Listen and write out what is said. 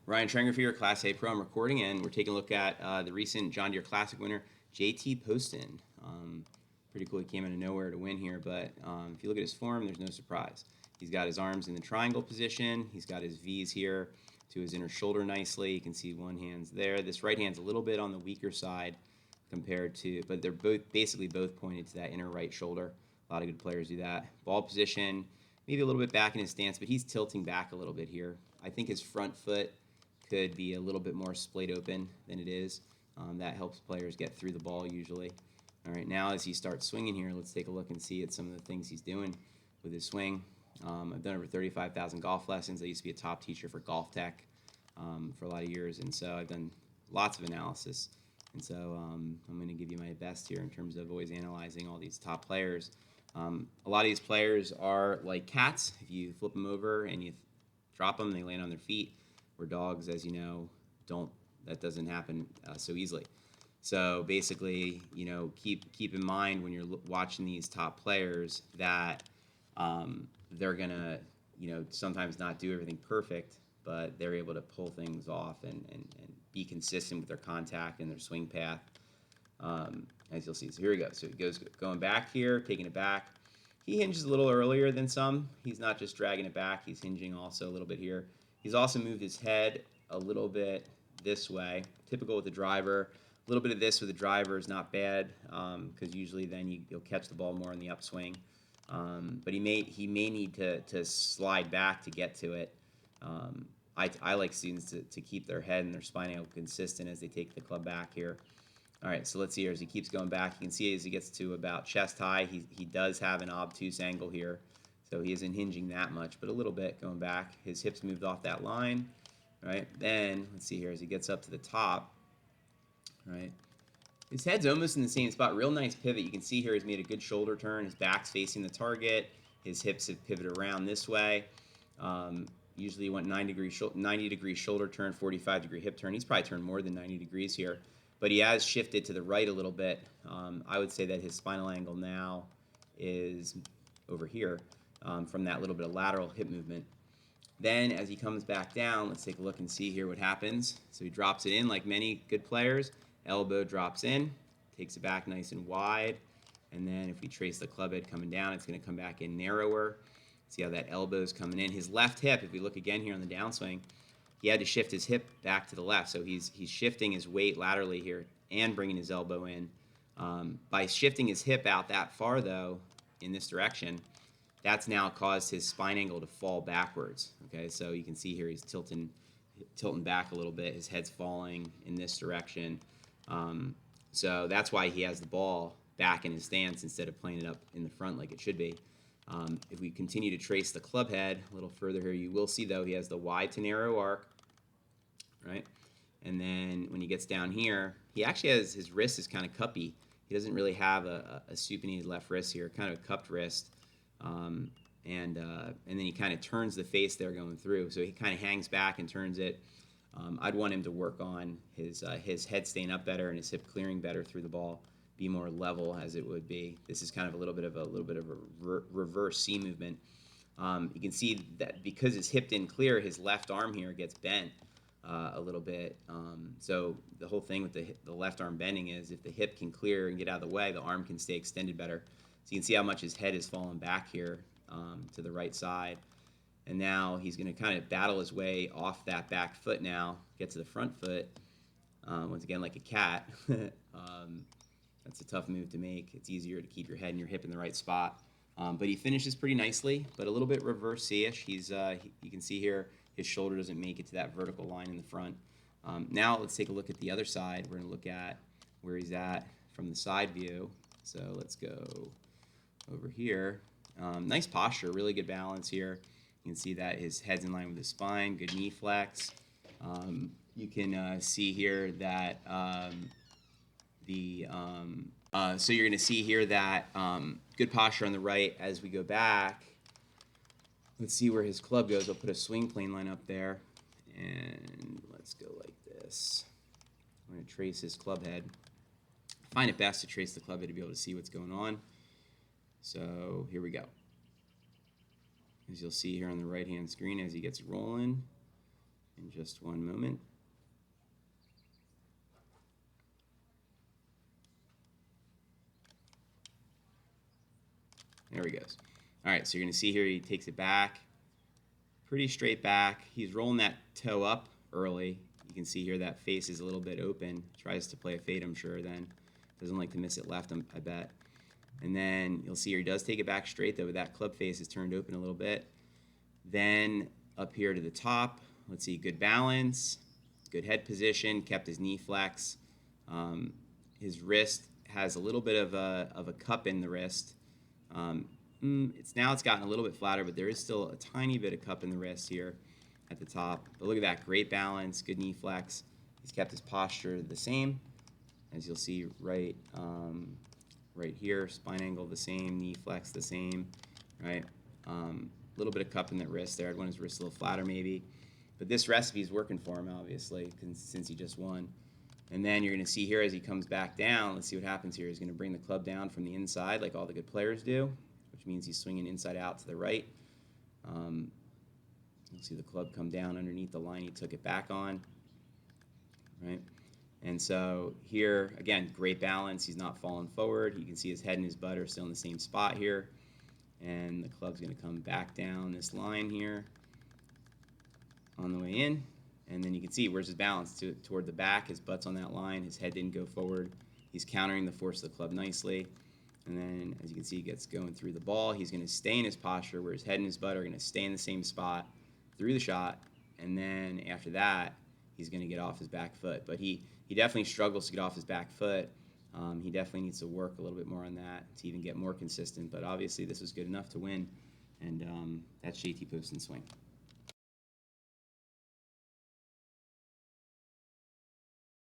Ryan Trenger here, Class A Pro. I'm recording, and we're taking a look at the recent John Deere Classic winner, JT Poston. Pretty cool. He came out of nowhere to win here, but if you look at his form, there's no surprise. He's got his arms in the triangle position. He's got his V's here to his inner shoulder nicely. You can see one hand's there. This right hand's a little bit on the weaker side compared to, but they're basically both pointed to that inner right shoulder. A lot of good players do that. Ball position, maybe a little bit back in his stance, but he's tilting back a little bit here. I think his front foot could be a little bit more splayed open than it is. That helps players get through the ball usually. All right, now as he starts swinging here, let's take a look and see at some of the things he's doing with his swing. I've done over 35,000 golf lessons. I used to be a top teacher for Golf Tech for a lot of years, and so I've done lots of analysis. And so I'm going to give you my best here in terms of always analyzing all these top players. A lot of these players are like cats. If you flip them over and you drop them, they land on their feet. Where dogs, as you know, don't. That doesn't happen so easily. So basically, keep in mind when you're watching these top players that they're gonna, sometimes not do everything perfect, but they're able to pull things off and be consistent with their contact and their swing path. As you'll see, so here we go. So he goes going back here, taking it back. He hinges a little earlier than some. He's not just dragging it back. He's hinging also a little bit here. He's also moved his head a little bit this way, typical with the driver. A little bit of this with the driver is not bad because usually then you'll catch the ball more in the upswing. But he may need to slide back to get to it. I like students to keep their head and their spine angle consistent as they take the club back here. All right, so let's see here as he keeps going back. You can see as he gets to about chest high, he does have an obtuse angle here. So he isn't hinging that much, but a little bit going back. His hips moved off that line, right? Then, let's see here, as he gets up to the top, right? His head's almost in the same spot. Real nice pivot. You can see here he's made a good shoulder turn. His back's facing the target. His hips have pivoted around this way. Usually he went 90-degree shoulder turn, 45-degree hip turn. He's probably turned more than 90 degrees here. But he has shifted to the right a little bit. I would say that his spinal angle now is over here. From that little bit of lateral hip movement. Then as he comes back down, let's take a look and see here what happens. So he drops it in like many good players. Elbow drops in, takes it back nice and wide. And then if we trace the club head coming down, it's going to come back in narrower. See how that elbow's coming in. His left hip, if we look again here on the downswing, he had to shift his hip back to the left. So he's shifting his weight laterally here and bringing his elbow in. By shifting his hip out that far, though, in this direction, that's now caused his spine angle to fall backwards. Okay, so you can see here he's tilting back a little bit. His head's falling in this direction. So that's why he has the ball back in his stance instead of playing it up in the front like it should be. If we continue to trace the club head a little further here, you will see, though, he has the wide to narrow arc, right? And then when he gets down here, he actually has his wrist is kind of cuppy. He doesn't really have a supinated left wrist here, kind of a cupped wrist. And then he kind of turns the face there going through. So he kind of hangs back and turns it. I'd want him to work on his head staying up better and his hip clearing better through the ball, be more level as it would be. This is kind of a little bit of a reverse C movement. You can see that because his hip didn't clear, his left arm here gets bent a little bit. So the whole thing with the left arm bending is if the hip can clear and get out of the way, the arm can stay extended better. So you can see how much his head is falling back here to the right side. And now he's going to kind of battle his way off that back foot now, get to the front foot. Once again, like a cat. That's a tough move to make. It's easier to keep your head and your hip in the right spot. But he finishes pretty nicely, but a little bit reverse C-ish. You can see here his shoulder doesn't make it to that vertical line in the front. Now let's take a look at the other side. We're going to look at where he's at from the side view. So let's go over here. Nice posture, really good balance here. You can see that his head's in line with his spine, good knee flex. You can see here that so you're going to see here that good posture on the right as we go back. Let's see where his club goes. I'll put a swing plane line up there, and let's go like this. I'm going to trace his club head. I find it best to trace the club head to be able to see what's going on. So here we go. As you'll see here on the right-hand screen as he gets rolling, in just one moment. There he goes. All right, so you're going to see here he takes it back, pretty straight back. He's rolling that toe up early. You can see here that face is a little bit open. Tries to play a fade, I'm sure, then. Doesn't like to miss it left, I bet. And then you'll see here he does take it back straight, though. That club face is turned open a little bit. Then up here to the top, let's see, good balance, good head position, kept his knee flex. His wrist has a little bit of a cup in the wrist. It's gotten a little bit flatter, but there is still a tiny bit of cup in the wrist here at the top. But look at that, great balance, good knee flex. He's kept his posture the same, as you'll see right here. Spine angle the same, knee flex the same, right? A little bit of cup in that wrist there. I'd want his wrist a little flatter maybe. But this recipe is working for him, obviously, since he just won. And then you're going to see here as he comes back down, let's see what happens here. He's going to bring the club down from the inside like all the good players do, which means he's swinging inside out to the right. You'll see the club come down underneath the line he took it back on, right? And so here, again, great balance. He's not falling forward. You can see his head and his butt are still in the same spot here. And the club's going to come back down this line here on the way in. And then you can see where's his balance toward the back. His butt's on that line. His head didn't go forward. He's countering the force of the club nicely. And then, as you can see, he gets going through the ball. He's going to stay in his posture where his head and his butt are going to stay in the same spot through the shot. And then after that, he's going to get off his back foot. But he definitely struggles to get off his back foot. He definitely needs to work a little bit more on that to even get more consistent. But obviously, this was good enough to win. And that's JT Poston's swing.